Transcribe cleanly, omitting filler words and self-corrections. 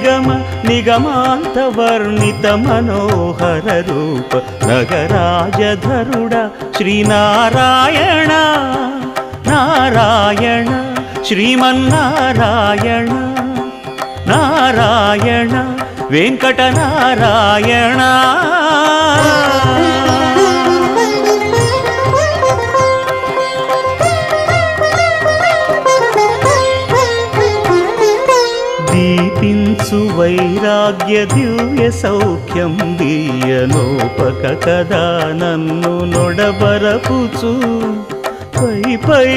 నిగమ నిగమాంత వర్ణిత మనోహర రూప నగరాజధరుడ శ్రీనారాయణ నారాయణ శ్రీమన్నారాయణ నారాయణ వెంకటనారాయణ. దీపించు వైరాగ్య దివ్య సౌఖ్యం దీయనోపక కదా నన్ను నొడబరపుచు పై పై